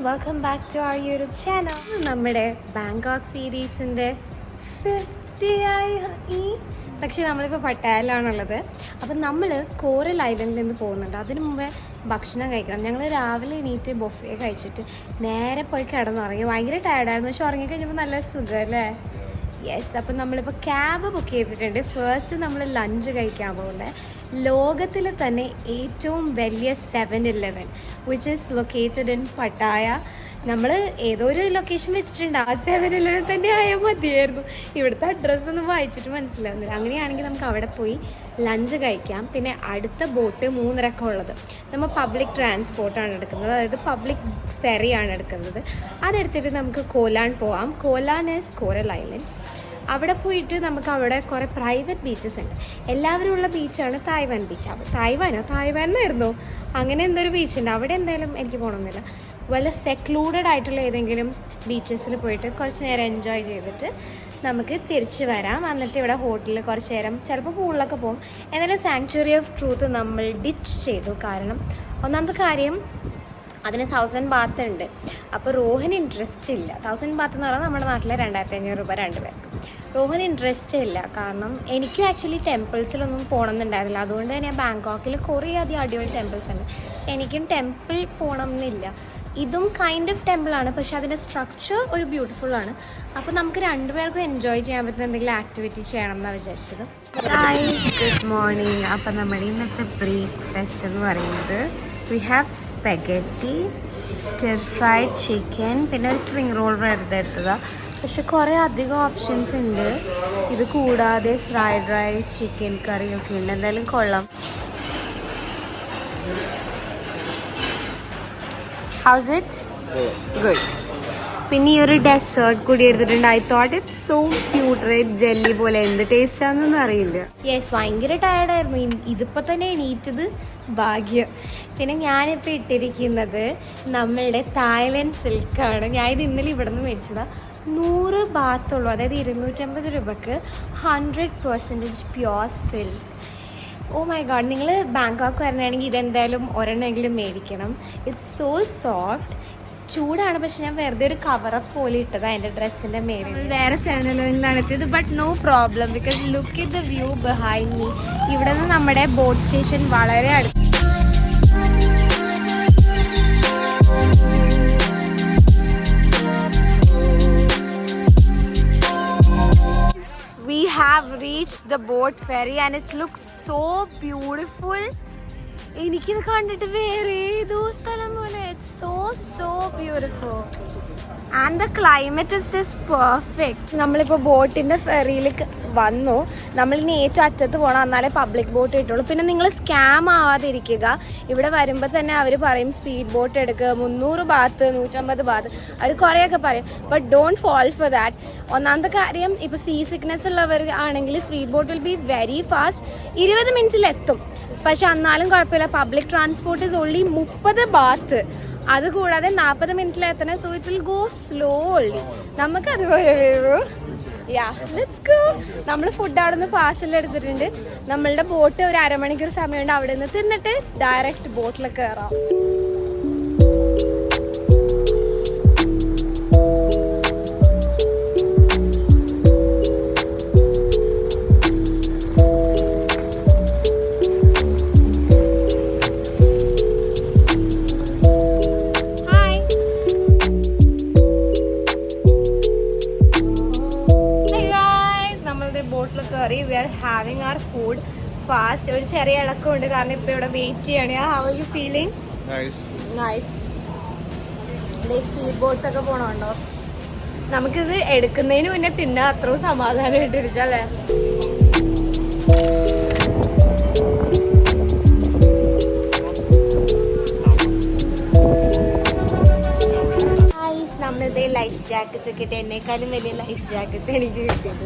Welcome back to our YouTube channel. നമ്മുടെ Bangkok സീരീസിൻ്റെ 50 ആയി. പക്ഷേ നമ്മളിപ്പോൾ പട്ടായയിലാണുള്ളത്. അപ്പം നമ്മൾ കോറൽ ഐലൻഡിൽ നിന്ന് പോകുന്നുണ്ട്. അതിന് മുമ്പേ ഭക്ഷണം കഴിക്കണം. ഞങ്ങൾ രാവിലെ എണീറ്റ് ബൊഫേ കഴിച്ചിട്ട് നേരെ പോയി കിടന്നുറങ്ങി. ഭയങ്കര ടയർഡായിരുന്നു, പക്ഷെ ഉറങ്ങിക്കഴിഞ്ഞപ്പോൾ നല്ല സുഖമല്ലേ? യെസ്. അപ്പം നമ്മളിപ്പോൾ ക്യാബ് ബുക്ക് ചെയ്തിട്ടുണ്ട്. ഫസ്റ്റ് നമ്മൾ ലഞ്ച് കഴിക്കാൻ പോകുന്നത് ലോകത്തിൽ തന്നെ ഏറ്റവും വലിയ 7-Eleven which is located in Pattaya. നമ്മൾ ഏതോ ഒരു ലൊക്കേഷൻ വെച്ചിട്ടുണ്ട്, ആ 7-Eleven തന്നെ ആയാൽ മതിയായിരുന്നു. ഇവിടുത്തെ അഡ്രസ്സൊന്നും വായിച്ചിട്ട് മനസ്സിലാവുന്നില്ല. അങ്ങനെയാണെങ്കിൽ നമുക്ക് അവിടെ പോയി ലഞ്ച് കഴിക്കാം. പിന്നെ അടുത്ത ബോട്ട് 3:30 ഉള്ളത്. നമ്മൾ പബ്ലിക് ട്രാൻസ്പോർട്ടാണ് എടുക്കുന്നത്, അതായത് പബ്ലിക് ഫെറിയാണ് എടുക്കുന്നത്. അതെടുത്തിട്ട് നമുക്ക് കോലാൻ പോവാം. കോലാൻ ഈസ് കോറൽ ഐലൻഡ്. അവിടെ പോയിട്ട് നമുക്ക് അവിടെ കുറേ പ്രൈവറ്റ് ബീച്ചസ് ഉണ്ട്. എല്ലാവരും ഉള്ള ബീച്ചാണ് തായ്വാൻ ബീച്ച്. തായ്വാനായിരുന്നു അങ്ങനെ എന്തൊരു ബീച്ചുണ്ട്. അവിടെ എന്തായാലും എനിക്ക് പോകണമെന്നില്ല. വല്ല സെക്ലൂഡഡ് ആയിട്ടുള്ള ഏതെങ്കിലും ബീച്ചസിൽ പോയിട്ട് കുറച്ച് നേരം എൻജോയ് ചെയ്തിട്ട് നമുക്ക് തിരിച്ച് വരാം. എന്നിട്ട് ഇവിടെ ഹോട്ടലിൽ കുറച്ച് നേരം ചിലപ്പോൾ പൂളിലൊക്കെ പോകും. എന്നാലും സാങ്ച്വറി ഓഫ് ട്രൂത്ത് നമ്മൾ ഡിച്ച് ചെയ്തു. കാരണം ഒന്നാമത്തെ കാര്യം അതിന് 1000 ബാത്ത് ഉണ്ട്. അപ്പോൾ റോഹന് ഇൻട്രസ്റ്റ് ഇല്ല. 1000 ബാത്ത് എന്ന് പറഞ്ഞാൽ നമ്മുടെ നാട്ടിലെ 2500 രൂപ 2 പേർക്ക്. റോഹന് ഇൻട്രസ്റ്റ് ഇല്ല. കാരണം എനിക്കും ആക്ച്വലി ടെമ്പിൾസിലൊന്നും പോകണമെന്നുണ്ടായിരുന്നില്ല. അതുകൊണ്ട് തന്നെ ബാങ്കോക്കിൽ കുറേ അധികം അടിപൊളി ടെമ്പിൾസ് ഉണ്ട്. എനിക്കും ടെമ്പിൾ പോകണം എന്നില്ല. ഇതും കൈൻഡ് ഓഫ് ടെമ്പിളാണ്, പക്ഷെ അതിൻ്റെ സ്ട്രക്ചർ ഒരു ബ്യൂട്ടിഫുൾ ആണ്. അപ്പോൾ നമുക്ക് 2 പേർക്കും എൻജോയ് ചെയ്യാൻ പറ്റുന്ന എന്തെങ്കിലും ആക്ടിവിറ്റി ചെയ്യണം എന്നാണ് വിചാരിച്ചത്. Good morning. അപ്പം നമ്മുടെ ഇന്നത്തെ ബ്രേക്ക്ഫാസ്റ്റ് എന്ന് പറയുന്നത് we have spaghetti, stir fried chicken, പിന്നെ ഒരു സ്പ്രിംഗ് റോൾ വെറുതെ എടുത്തതാണ്. പക്ഷെ കുറേ അധികം ഓപ്ഷൻസ് ഉണ്ട്. ഇത് കൂടാതെ ഫ്രൈഡ് റൈസ്, ചിക്കൻ കറി ഒക്കെ ഉണ്ട്. എന്തായാലും കൊള്ളാം. House it? ഗുഡ്. പിന്നെ ഈ ഒരു ഡെസേർട്ട് കൂടി എടുത്തിട്ടുണ്ട്. I thought it so cute. Red jelly പോലെ. എന്ത് ടേസ്റ്റ് ആണെന്നൊന്നും അറിയില്ല. യെസ്, ഭയങ്കര ടയർഡായിരുന്നു. ഇതിപ്പോൾ തന്നെ എണീറ്റത് ഭാഗ്യം. പിന്നെ ഞാനിപ്പോൾ ഇട്ടിരിക്കുന്നത് നമ്മളുടെ തായ്ലൻഡ് സിൽക്കാണ്. ഞാൻ ഇത് ഇന്നലെ ഇവിടെ നിന്ന് മേടിച്ചതാണ്. 100 ബാത്തുള്ളൂ, അതായത് 250 രൂപക്ക് 100% pure silk. Oh my god, നിങ്ങൾ ബാങ്കോക്ക് വരണയാണെങ്കിൽ ഇതെന്തായാലും ഒരെണ്ണമെങ്കിലും മേടിക്കണം. It's so soft. ചൂടാണ്, പക്ഷെ ഞാൻ വെറുതെ ഒരു കവറപ്പ് പോലെ ഇട്ടതാണ് എൻ്റെ ഡ്രസ്സിൻ്റെ മേളിൽ. വേറെ 7-Elevenലാണ് എത്തിയത്. But no problem, because look at the view behind me. ഇവിടെ നിന്ന് നമ്മുടെ ബോട്ട് സ്റ്റേഷൻ വളരെ അടുത്ത്. We have reached the boat ferry and it looks so beautiful. എനിക്കിത് കണ്ടിട്ട് വേറെ ഏതോ സ്ഥലം പോലെ. It's so beautiful and the climate is just perfect. നമ്മളിപ്പോൾ ബോട്ടിൻ്റെ ഫെറിയിൽ വന്നു. നമ്മളിനി ഏറ്റവും അറ്റത്ത് പോകണം, എന്നാലേ പബ്ലിക് ബോട്ട് കിട്ടുള്ളൂ. പിന്നെ നിങ്ങൾ സ്കാം ആവാതിരിക്കുക. ഇവിടെ വരുമ്പോൾ തന്നെ അവർ പറയും സ്പീഡ് ബോട്ട് എടുക്കുക, 300 ബാത്ത്, 150 ബാത്ത്, അവർ കുറേയൊക്കെ പറയും. But don't fall for that. ഒന്നാമത്തെ കാര്യം, ഇപ്പോൾ സീ സിക്നെസ് ഉള്ളവർ ആണെങ്കിൽ speed boat will be very fast. 20 മിനിറ്റിലെത്തും. പക്ഷെ എന്നാലും കുഴപ്പമില്ല. Public transport is only 30 baht. അതുകൂടാതെ 40 മിനിറ്റിലെത്തണേ. So it will go slowly. നമുക്ക് അതുപോലെ വരൂ. Yeah, let's go. നമ്മൾ ഫുഡ് അവിടെ നിന്ന് പാർസൽ എടുത്തിട്ടുണ്ട്. നമ്മളുടെ ബോട്ട് ഒരു അരമണിക്കൂർ സമയമുണ്ട്. അവിടെ നിന്ന് തിന്നിട്ട് ഡയറക്റ്റ് ബോട്ടിൽ കയറാം. We are having our food fast. ഒരു ചെറിയ ഇളക്കമുണ്ട്, കാരണം ഇപ്പോൾ ഇവിടെ വെയിറ്റ് ചെയ്യാണ്. How are you feeling? Nice. Speed boats ഒക്കെ പോകണമുണ്ടോ? നമുക്കിത് എടുക്കുന്നതിന് മുന്നേ തിന്നാൻ അത്രയും സമാധാനമായിട്ടിരിക്കാം അല്ലേ? നമ്മളിത് ലൈഫ് ജാക്കറ്റ് ഒക്കെ ഇട്ട്, എന്നെക്കാളും വലിയ ലൈഫ് ജാക്കറ്റ് എനിക്ക് കിട്ടിയത്.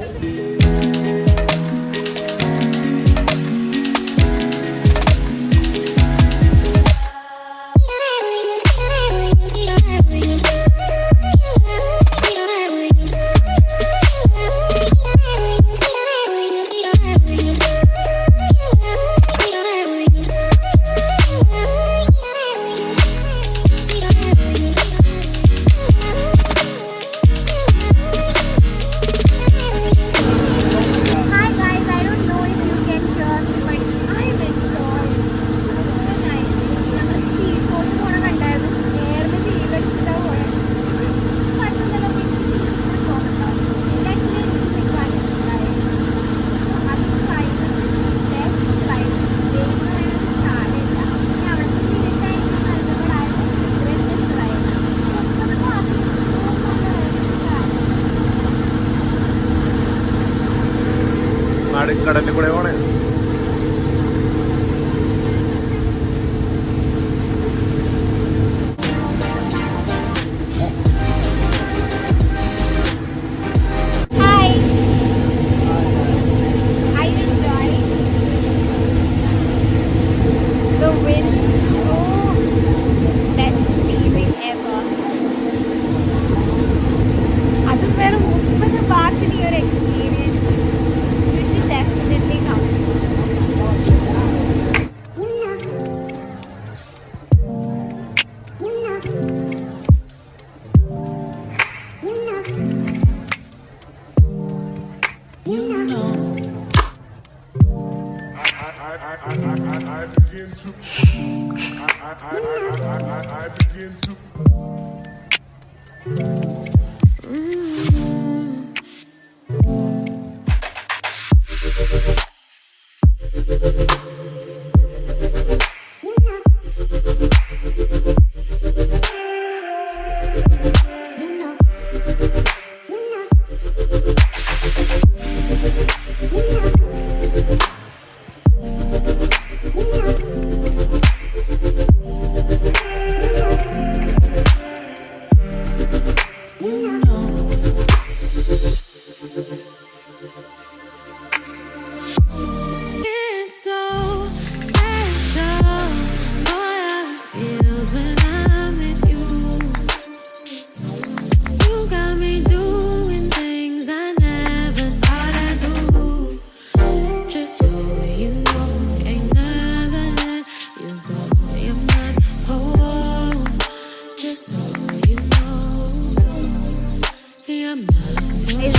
കടലിൽ കൂടെ പോണേ.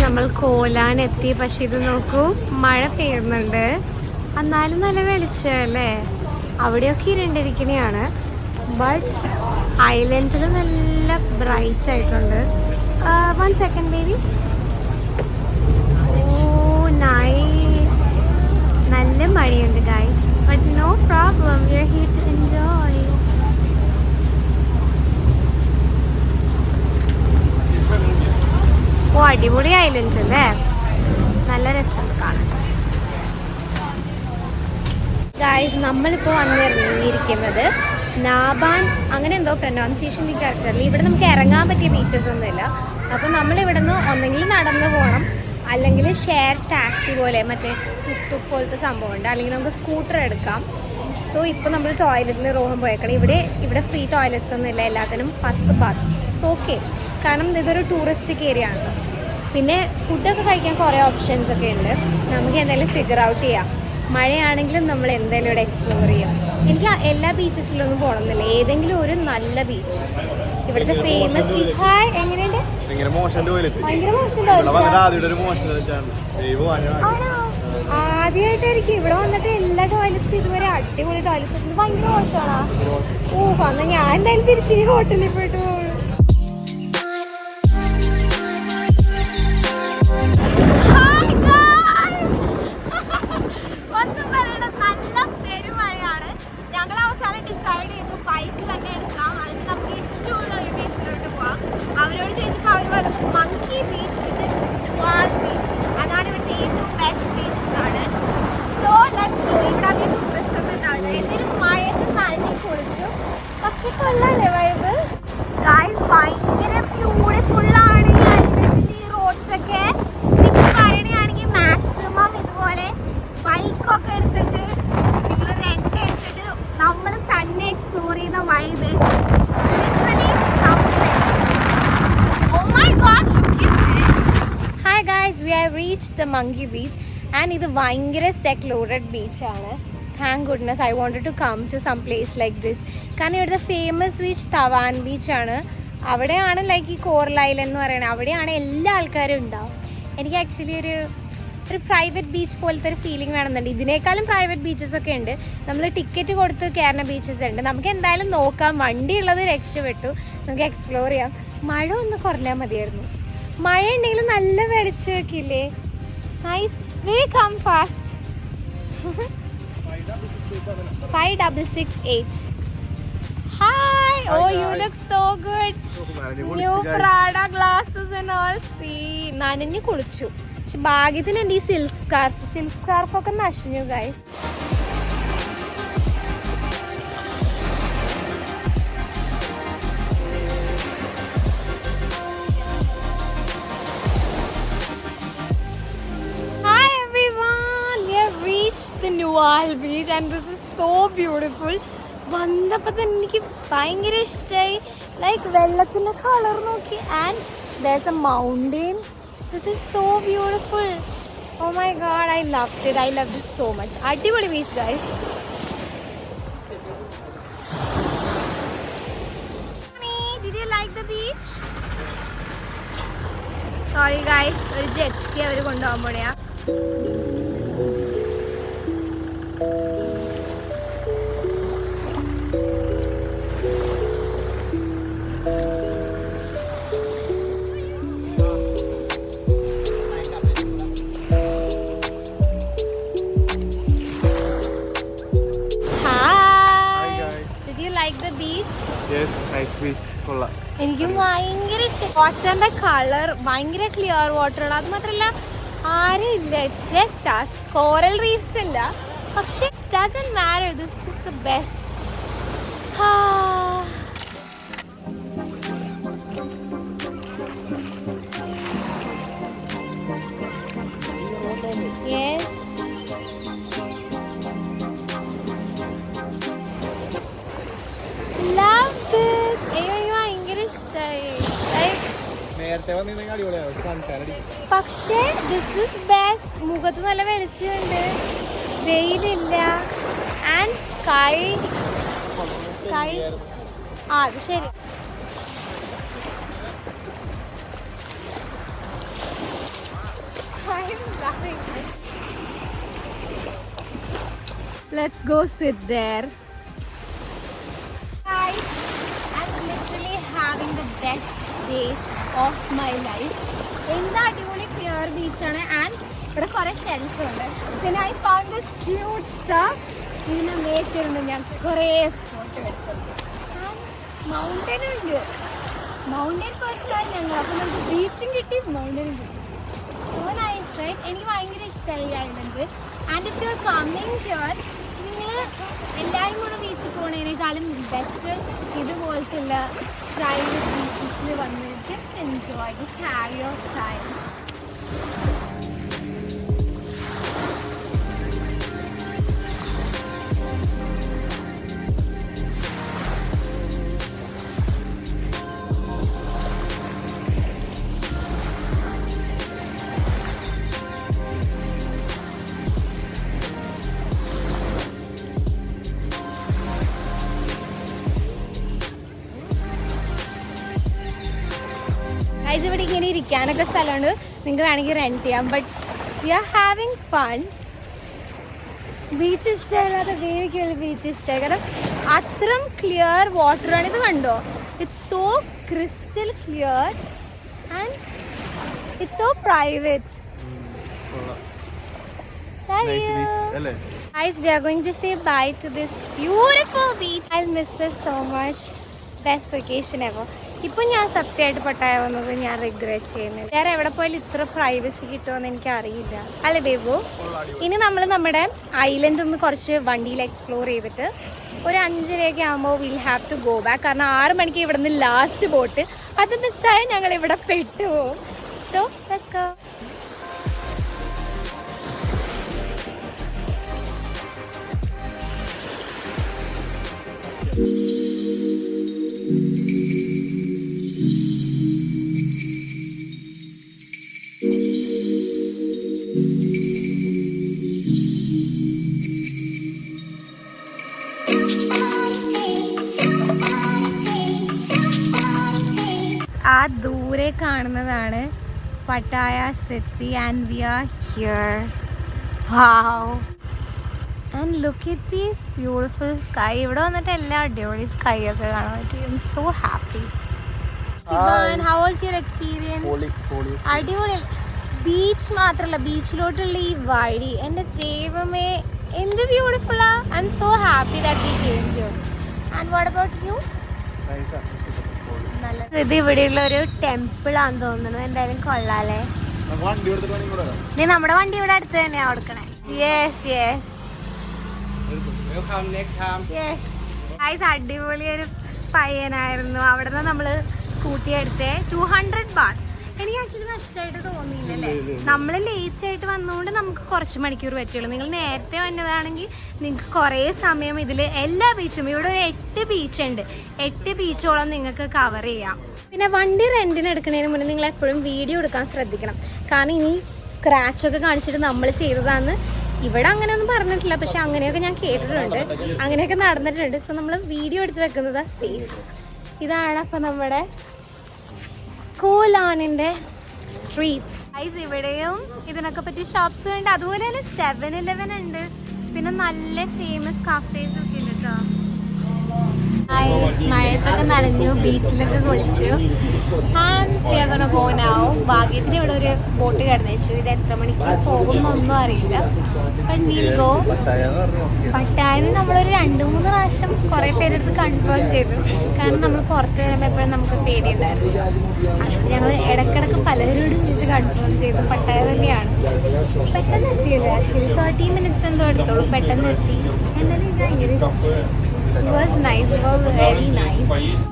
നമ്മൾ കോലാനെത്തി. പക്ഷെ ഇത് നോക്കൂ, മഴ പെയ്യുന്നുണ്ട്, എന്നാലും നല്ല വെളിച്ചല്ലേ. അവിടെയൊക്കെ ഇരുണ്ടിരിക്കണെയാണ്, ബട്ട് ഐലൻഡിൽ നല്ല ബ്രൈറ്റ് ആയിട്ടുണ്ട്. 1 second ബേബി. ഓ നൈസ്. നല്ല മഴയുണ്ട് guys, but no problem, we are here to enjoy. Oh അടിപൊളി ഐലൻഡ്സ് അല്ലേ, നല്ല രസമാണ് കാണാൻ. ഗായ്സ് നമ്മളിപ്പോൾ വന്നിറങ്ങിയിരിക്കുന്നത് നാബാൻ, അങ്ങനെ എന്തോ പ്രൊനൗൺസിയേഷൻ എനിക്ക് കറക്റ്റ് അറിയില്ല. ഇവിടെ നമുക്ക് ഇറങ്ങാൻ പറ്റിയ ബീച്ചസ് ഒന്നുമില്ല. അപ്പോൾ നമ്മളിവിടെ നിന്ന് ഒന്നെങ്കിൽ നടന്നു പോകണം, അല്ലെങ്കിൽ ഷെയർ ടാക്സി പോലെ മറ്റേ ടുക് പോലത്തെ സംഭവമുണ്ട്, അല്ലെങ്കിൽ നമുക്ക് സ്കൂട്ടർ എടുക്കാം. സോ ഇപ്പോൾ നമ്മൾ ടോയ്ലറ്റിൽ റോഹം പോയേക്കണം. ഇവിടെ ഫ്രീ ടോയ്ലറ്റ്സ് ഒന്നും ഇല്ല, എല്ലാത്തിനും 10 ബാത്ത്. സോ ഓക്കെ, കാരണം ഇതൊരു ടൂറിസ്റ്റിക് ഏരിയ ആണ്. പിന്നെ ഫുഡൊക്കെ കഴിക്കാൻ കുറേ ഓപ്ഷൻസ് ഒക്കെ ഉണ്ട്, നമുക്ക് എന്തായാലും ഫിഗർ ഔട്ട് ചെയ്യാം. മഴയാണെങ്കിലും നമ്മൾ എന്തായാലും ഇവിടെ എക്സ്പ്ലോർ ചെയ്യാം. എനിക്ക് എല്ലാ ബീച്ചസിലൊന്നും പോകണമെന്നില്ല, ഏതെങ്കിലും ഒരു നല്ല ബീച്ച്. ഇവിടുത്തെ ഫേമസ് ബീച്ച്. ഹായ്, എങ്ങനെയുണ്ട്? ഭയങ്കര മോശം ടോയ്ലറ്റ്. ആദ്യമായിട്ടായിരിക്കും ഇവിടെ വന്നിട്ട് എല്ലാ ടോയ്ലറ്റ്സും ഇതുവരെ അടിപൊളി ടോയ്ലറ്റ്സ്. ഭയങ്കര മോശമാണോ? ഓ, അന്ന് ഞാൻ എന്തായാലും തിരിച്ച് ഈ ഹോട്ടലിൽ പോയിട്ട് പോകുള്ളൂ. അവരോട് ചോദിച്ചപ്പോൾ അവർ പറഞ്ഞു monkey beach, which is wall beach, അതാണ് ഇവിടുത്തെ ഏറ്റവും ബെസ്റ്റ് ബീച്ച് എന്നാണ്. So let's go. ഇവിടെ അധികം ടൂറിസ്റ്റ് ഒന്നും ഉണ്ടാവില്ല. എന്തെങ്കിലും മഴയൊക്കെ നനഞ്ഞ് കുളിച്ചു, പക്ഷെ കൊള്ളാല്ലേ വൈബ്. ഗൈസ് ഭയങ്കര ബ്യൂട്ടിഫുള്ളാണ് ഈ ഐലൻഡിൻ്റെ ഈ റോഡ്സൊക്കെ. നിങ്ങൾ പറയുകയാണെങ്കിൽ മാക്സിമം ഇതുപോലെ ബൈക്കൊക്കെ എടുത്തിട്ട് നിങ്ങൾ റെന്റ് എടുത്തിട്ട് നമ്മൾ തന്നെ എക്സ്പ്ലോർ ചെയ്യുന്ന vibe literally something. Hi guys, we have reached the Monkey Beach and ഇത് ഭയങ്കര secluded ബീച്ചാണ്. Thank goodness I wanted to come to some place like this. കാരണം ഇവിടുത്തെ ഫേമസ് ബീച്ച് തവാൻ ബീച്ചാണ്. അവിടെയാണ് ലൈക്ക് ഈ കോറൽ ഐലൻഡ് എന്ന് പറയുന്നത്, അവിടെയാണ് എല്ലാ ആൾക്കാരും ഉണ്ടാവും. എനിക്ക് ആക്ച്വലി ഒരു പ്രൈവറ്റ് ബീച്ച് പോലത്തെ ഒരു ഫീലിംഗ് വേണമെന്നുണ്ട്. ഇതിനേക്കാളും പ്രൈവറ്റ് ബീച്ചസ് ഒക്കെ ഉണ്ട്, നമ്മൾ ടിക്കറ്റ് കൊടുത്ത് കയറുന്ന ബീച്ചസ് ഉണ്ട്. നമുക്ക് എന്തായാലും നോക്കാം, വണ്ടി ഉള്ളത് രക്ഷപ്പെട്ടു, നമുക്ക് എക്സ്പ്ലോർ ചെയ്യാം. മഴ ഒന്ന് കുറഞ്ഞാൽ മതിയായിരുന്നു. മഴ ഉണ്ടെങ്കിലും നല്ല വെളിച്ചം വെക്കില്ലേ. Nice. We come fast. 5668. Hi. Oh, you look so good. New Prada glasses and all. See, നനഞ്ഞു കുളിച്ചു. പക്ഷെ ഭാഗ്യത്തിന് എൻ്റെ ഈ സിൽക്ക് സ്കാർഫൊക്കെ നശിഞ്ഞു guys. The Nual beach and this is so beautiful. വന്നപ്പോൾ തന്നെ എനിക്ക് ഭയങ്കര ഇഷ്ടമായി. ലൈക്ക് വെള്ളത്തിൻ്റെ കളർ നോക്കി and there's a mountain. This is so beautiful. Oh my god, I loved it so much. അടിപൊളി beach guys. Did you like the beach? Sorry guys, ഒരു jet ski അവർ കൊണ്ടുപോകാൻ പോലെയാ. എനിക്ക് ഭയങ്കര വാട്ടറിന്റെ കളർ ഭയങ്കര ക്ലിയർ വാട്ടറാണ്. അത് മാത്രമല്ല ആരും ഇല്ല. It's just us. Coral reefs ഇല്ല, പക്ഷെ doesn't matter. This is the best. Yes. Love this. ഭയങ്കര ഇഷ്ടമായി. പക്ഷേ ദിസ് ഇസ് ബെസ്റ്റ്. മുഖത്ത് നല്ല വെളിച്ചമുണ്ട്, വെയിലില്ല ആൻഡ് സ്കൈ അത് ശരി. Let's go sit there. Guys, I'm literally having the best days of my life. എന്താ അടിപൊളി ക്ലിയർ ബീച്ചാണ് ആൻഡ് ഇവിടെ കുറേ ഷെൽസ് ഉണ്ട്. പിന്നെ I found this cute star. ഇതിനെ മേത്തിരുന്ന് ഞാൻ കുറേ ഫോട്ടോ എടുത്തു. മൗണ്ടൻ ഉണ്ട്, മൗണ്ടൻ പേഴ്സണാണ് ഞങ്ങൾ. അപ്പോൾ നമുക്ക് ബീച്ചും കിട്ടി മൗണ്ടനും കിട്ടി. So nice right. എനിക്ക് ഭയങ്കര ഇഷ്ടമായി ഈ island. And if you are coming here, നിങ്ങൾ എല്ലാവരും കൂടെ ബീച്ചിൽ പോകുന്നതിനേക്കാളും ബെറ്റർ ഇതുപോലത്തുള്ള പ്രൈവറ്റ് ബീച്ചസിൽ വന്ന് just enjoy, just have your time. ഇവിടെ ഇങ്ങനെ ഇരിക്കാനൊക്കെ സ്ഥലമുണ്ട്, നിങ്ങൾക്ക് വേണമെങ്കിൽ റെൻറ്റ് ചെയ്യാം. But we are having fun. Beach ഇഷ്ടമില്ലാത്ത ദേവിക്കുള്ള ബീച്ച് ഇഷ്ടമായി, കാരണം അത്രയും ക്ലിയർ വാട്ടറാണ്. ഇത് കണ്ടോ, it's so crystal clear and it's so private. Guys, we are going to say bye to this beautiful beach. I'll miss this so much. Best vacation ever. ഇപ്പം ഞാൻ സത്യമായിട്ട് Pattaya വന്നത് ഞാൻ റിഗ്രറ്റ് ചെയ്യുന്നില്ല. വേറെ എവിടെ പോയാലും ഇത്ര പ്രൈവസി കിട്ടുമെന്ന് എനിക്ക് അറിയില്ല, അല്ലേ ബേബു? ഇനി നമ്മൾ നമ്മുടെ ഐലൻഡ് ഒന്ന് കുറച്ച് വണ്ടിയിൽ എക്സ്പ്ലോർ ചെയ്തിട്ട് ഒരു 5:30 ആകുമ്പോൾ will have to go back. കാരണം 6 മണിക്ക് ഇവിടെ നിന്ന് ലാസ്റ്റ് ബോട്ട്. അത് മിസ്സായാൽ ഞങ്ങൾ ഇവിടെ പെട്ടുപോകും. So let's go. ആ ദൂരെ കാണുന്നതാണ് Pattaya city and we are here. Wow, and look at these beautiful sky. ഇവിടെ വന്നിട്ട് എല്ലാ അടിപൊളി സ്കൈ ഒക്കെ കാണാൻ പറ്റി. I'm so happy. How was your experience? അടിപൊളി. ബീച്ച് മാത്രമല്ല, ബീച്ചിലോട്ടുള്ള ഈ വഴി, എൻ്റെ ദൈവമേ എന്ത് ബ്യൂട്ടിഫുള്ളാ. I'm so happy that we came here. And what about you? ഇത് ഇവിടെയുള്ള ഒരു ടെമ്പിൾ ആണെന്ന് തോന്നുന്നു. എന്തായാലും കൊള്ളാല്ലേ. നീ നമ്മുടെ വണ്ടി ഇവിടെ അടുത്ത് തന്നെയാ കൊടുക്കണേ. Yes yes yes. ഗൈസ് അടിപൊളി ഒരു പയ്യനായിരുന്നു. അവിടെ നിന്ന് നമ്മള് സ്കൂട്ടി എടുത്തേ. 200 baht. എനിക്ക് ആക്ച്വലി നഷ്ടമായിട്ട് തോന്നിയില്ലല്ലേ. നമ്മൾ ലേറ്റ് ആയിട്ട് വന്നുകൊണ്ട് നമുക്ക് കുറച്ച് മണിക്കൂർ പറ്റുള്ളൂ. നിങ്ങൾ നേരത്തെ വന്നതാണെങ്കിൽ നിങ്ങൾക്ക് കുറേ സമയം ഇതിൽ എല്ലാ ബീച്ചും, ഇവിടെ ഒരു 8 ബീച്ച് ഉണ്ട്. 8 ബീച്ചോളം നിങ്ങൾക്ക് കവർ ചെയ്യാം. പിന്നെ വണ്ടി റെന്റിന് എടുക്കുന്നതിന് മുന്നേ നിങ്ങൾ എപ്പോഴും വീഡിയോ എടുക്കാൻ ശ്രദ്ധിക്കണം. കാരണം ഇനി സ്ക്രാച്ചൊക്കെ കാണിച്ചിട്ട് നമ്മൾ ചെയ്തതാന്ന് ഇവിടെ അങ്ങനെയൊന്നും പറഞ്ഞിട്ടില്ല, പക്ഷെ അങ്ങനെയൊക്കെ ഞാൻ കേട്ടിട്ടുണ്ട്, അങ്ങനെയൊക്കെ നടന്നിട്ടുണ്ട്. സോ നമ്മൾ വീഡിയോ എടുത്ത് വെക്കുന്നത് സേഫ്. ഇതാണ് അപ്പം നമ്മുടെ കോലാണിൻ്റെ സ്ട്രീറ്റ്സ്. ഗൈസ് ഇവിടെയും ഇതിനൊക്കെ പറ്റിയ ഷോപ്സ് ഉണ്ട്. അതുപോലെ തന്നെ 7-Eleven ഉണ്ട്. പിന്നെ നല്ല ഫേമസ് കഫേസ് ഒക്കെ ഉണ്ട് കേട്ടോ. മഴത്തൊക്കെ നനഞ്ഞു, ബീച്ചിലൊക്കെ കുളിച്ചു. ഭാഗ്യത്തിന് ഇവിടെ ഒരു ബോട്ട് കിടന്നു. ഇത് എത്ര മണിക്ക് പോകുന്നൊന്നും അറിയില്ല. പട്ടായന്ന് നമ്മളൊരു 2-3 പ്രാവശ്യം കുറേ പേരെടുത്ത് കൺഫേം ചെയ്തു. കാരണം നമ്മൾ പുറത്ത് വരുമ്പോൾ എപ്പോഴും നമുക്ക് പേടിയുണ്ടായിരുന്നു. അതുകൊണ്ട് ഞങ്ങൾ ഇടയ്ക്കിടയ്ക്ക് പലരോടും ചോദിച്ച് കൺഫേം ചെയ്തു. പട്ടായ തന്നെയാണ്. പെട്ടെന്ന് എത്തിയില്ല. 30 minutes എന്തോ എടുത്തോളൂ. പെട്ടെന്ന് എത്തി. എന്നാലും ഇത് ഭയങ്കര It was nice. It was very nice.